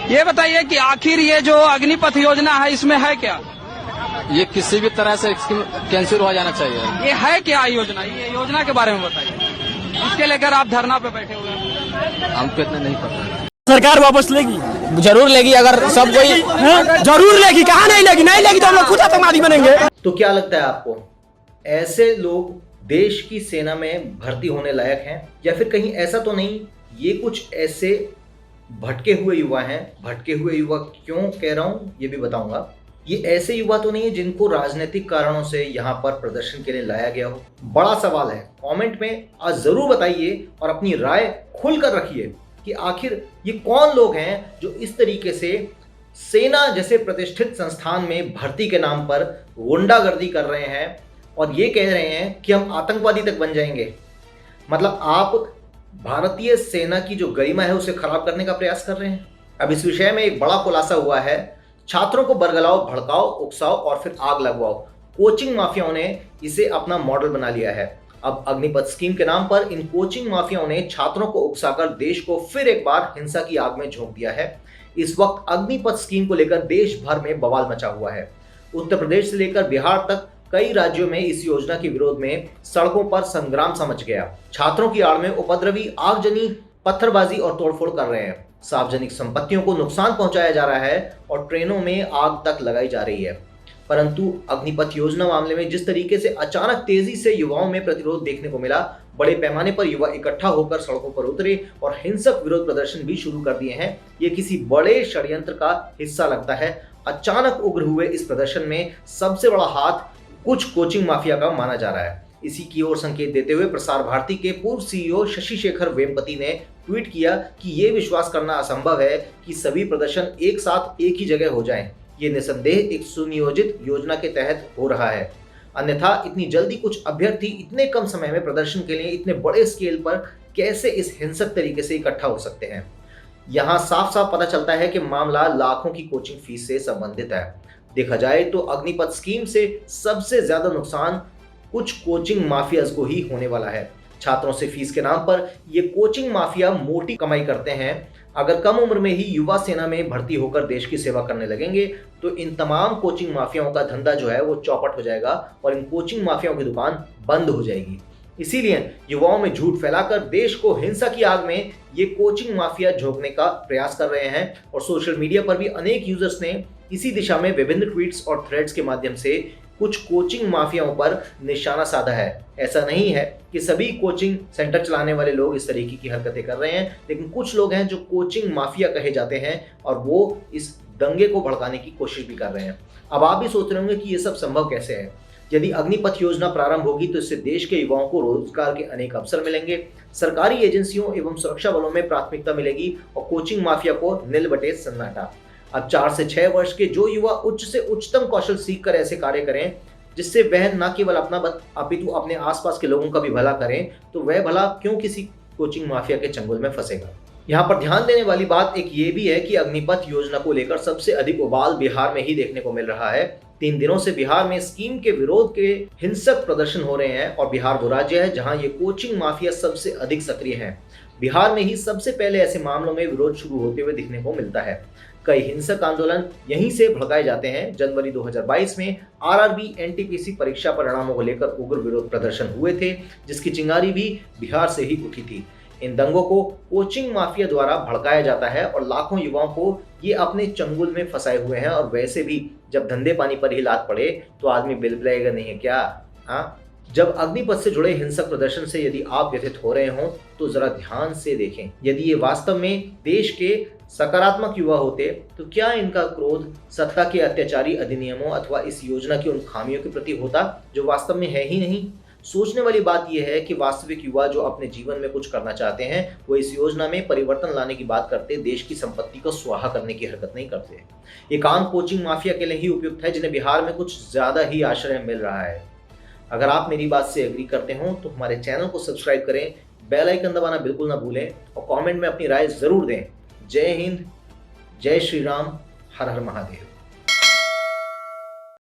ये बताइए कि आखिर ये जो अग्निपथ योजना है इसमें है क्या? ये किसी भी तरह से कैंसिल हो जाना चाहिए। ये है क्या योजना? ये योजना के बारे में बताइए, इसके लेकर आप धरना पे बैठे हुए हैं। हमको इतना नहीं पता। सरकार वापस लेगी, जरूर लेगी। अगर सब कोई जरूर लेगी। कहाँ नहीं लेगी? नहीं लेगी तो हम लोग खुद आतंकवादी बनेंगे। तो क्या लगता है आपको, ऐसे लोग देश की सेना में भर्ती होने लायक हैं, या फिर कहीं ऐसा तो नहीं ये कुछ ऐसे भटके हुए युवा हैं? भटके हुए युवा क्यों कह रहा हूं ये भी बताऊंगा। ये ऐसे युवा तो नहीं है जिनको राजनीतिक कारणों से यहाँ पर प्रदर्शन के लिए लाया गया हो। बड़ा सवाल है, कमेंट में आज जरूर बताइए और अपनी राय खुलकर रखिए कि आखिर ये कौन लोग हैं जो इस तरीके से सेना जैसे प्रतिष्ठित संस्थान में भर्ती के नाम पर गुंडागर्दी कर रहे हैं और ये कह रहे हैं कि हम आतंकवादी तक बन जाएंगे। मतलब आप भारतीय सेना की जो गरिमा है उसे खराब करने का प्रयास कर रहे हैं। अब इस विषय में एक बड़ा खुलासा हुआ है। छात्रों को बरगलाओ, भड़काओ, उकसाओ और फिर आग लगवाओ, कोचिंग माफियाओं ने इसे अपना मॉडल बना लिया है। अब अग्निपथ स्कीम के नाम पर इन कोचिंग माफियाओं ने छात्रों को उकसाकर देश को फिर एक बार हिंसा की आग में झोंक दिया है। इस वक्त अग्निपथ स्कीम को लेकर देश भर में बवाल मचा हुआ है। उत्तर प्रदेश से लेकर बिहार तक कई राज्यों में इस योजना के विरोध में सड़कों पर संग्राम सा मच गया। छात्रों की आड़ में उपद्रवी आगजनी, पत्थरबाजी और तोड़फोड़ कर रहे हैं। सार्वजनिक संपत्तियों को नुकसान पहुंचाया जा रहा है और ट्रेनों में आग तक लगाई जा रही है। परंतु अग्निपथ योजना मामले में जिस तरीके से अचानक तेजी से युवाओं में प्रतिरोध देखने को मिला, बड़े पैमाने पर युवा इकट्ठा होकर सड़कों पर उतरे और हिंसक विरोध प्रदर्शन भी शुरू कर दिए हैं, ये किसी बड़े षड्यंत्र का हिस्सा लगता है। अचानक उग्र हुए इस प्रदर्शन में सबसे बड़ा हाथ कुछ कोचिंग माफिया का माना जा रहा है। इसी की ओर संकेत देते हुए प्रसार भारती के पूर्व सीईओ शशि शेखर वेम्पति ने ट्वीट किया कि ये विश्वास करना असंभव है कि सभी प्रदर्शन एक साथ एक ही जगह हो जाएं। ये निसंदेह एक सुनियोजित योजना के तहत हो रहा है, अन्यथा इतनी जल्दी कुछ अभ्यर्थी इतने कम समय में प्रदर्शन के लिए इतने बड़े स्केल पर कैसे इस हिंसक तरीके से इकट्ठा हो सकते हैं। यहाँ साफ साफ पता चलता है कि मामला लाखों की कोचिंग फीस से संबंधित है। देखा जाए तो अग्निपथ स्कीम से सबसे ज्यादा नुकसान कुछ कोचिंग माफियाज को ही होने वाला है। छात्रों से फीस के नाम पर ये कोचिंग माफिया मोटी कमाई करते हैं। अगर कम उम्र में ही युवा सेना में भर्ती होकर देश की सेवा करने लगेंगे तो इन तमाम कोचिंग माफियाओं का धंधा जो है वो चौपट हो जाएगा और इन कोचिंग माफियाओं की दुकान बंद हो जाएगी। इसीलिए युवाओं में झूठ फैलाकर देश को हिंसा की आग में ये कोचिंग माफिया झोंकने का प्रयास कर रहे हैं और सोशल मीडिया पर भी अनेक यूजर्स ने इसी दिशा में विभिन्न ट्वीट्स और थ्रेड्स के माध्यम से कुछ कोचिंग माफियाओं पर निशाना साधा है। ऐसा नहीं है कि सभी कोचिंग सेंटर चलाने वाले लोग इस तरीके की हरकतें कर रहे हैं, लेकिन कुछ लोग हैं जो कोचिंग माफिया कहे जाते हैं और वो इस दंगे को भड़काने की कोशिश भी कर रहे हैं। अब आप भी सोच रहे होंगे कि ये सब संभव कैसे है। यदि अग्निपथ योजना प्रारंभ होगी तो इससे देश के युवाओं को रोजगार के अनेक अवसर मिलेंगे, सरकारी एजेंसियों एवं सुरक्षा बलों में प्राथमिकता मिलेगी और कोचिंग माफिया को नीलबटे सन्नाटा। अब 4 से 6 वर्ष के जो युवा उच्च से उच्चतम कौशल सीखकर ऐसे कार्य करें जिससे वह न केवल अपना अपितु अपने आसपास के लोगों का भी भला करें, तो वह भला क्यों किसी कोचिंग माफिया के चंगुल में फंसेगा। यहाँ पर ध्यान देने वाली बात एक ये भी है कि अग्निपथ योजना को लेकर सबसे अधिक उबाल बिहार में ही देखने को मिल रहा है। 3 दिनों से बिहार में स्कीम के विरोध के हिंसक प्रदर्शन हो रहे हैं और बिहार वो राज्य है जहां ये कोचिंग माफिया सबसे अधिक सक्रिय हैं। बिहार में ही सबसे पहले ऐसे मामलों में विरोध शुरू होते हुए दिखने को मिलता है। कई हिंसक आंदोलन यहीं से भड़काए जाते हैं। जनवरी 2022 में आरआरबी एनटीपीसी परीक्षा परिणामों को लेकर उग्र विरोध प्रदर्शन हुए थे, जिसकी चिंगारी भी बिहार से ही उठी थी। इन दंगों को कोचिंग माफिया द्वारा भड़काया जाता है और लाखों युवाओं को ये अपने चंगुल में फंसाए हुए हैं। और वैसे भी जब धंधे पानी पर ही लात पड़े तो आदमी बिलबिलाएगा नहीं है क्या? हाँ, जब अग्निपथ से जुड़े हिंसक प्रदर्शन से यदि आप व्यथित हो रहे हो तो जरा ध्यान से देखें। यदि ये वास्तव में देश के सकारात्मक युवा होते तो क्या इनका क्रोध सत्ता के अत्याचारी अधिनियमों अथवा इस योजना की उन खामियों के प्रति होता जो वास्तव में है ही नहीं। सोचने वाली बात यह है कि वास्तविक युवा जो अपने जीवन में कुछ करना चाहते हैं वो इस योजना में परिवर्तन लाने की बात करते, देश की संपत्ति को स्वाहा करने की हरकत नहीं करते। ये काम कोचिंग माफिया के लिए ही उपयुक्त है जिन्हें बिहार में कुछ ज्यादा ही आश्रय मिल रहा है। अगर आप मेरी बात से एग्री करते हो तो हमारे चैनल को सब्सक्राइब करें, बेल आइकन दबाना बिल्कुल ना भूलें और कमेंट में अपनी राय जरूर दें। जय हिंद, जय श्री राम, हर हर महादेव।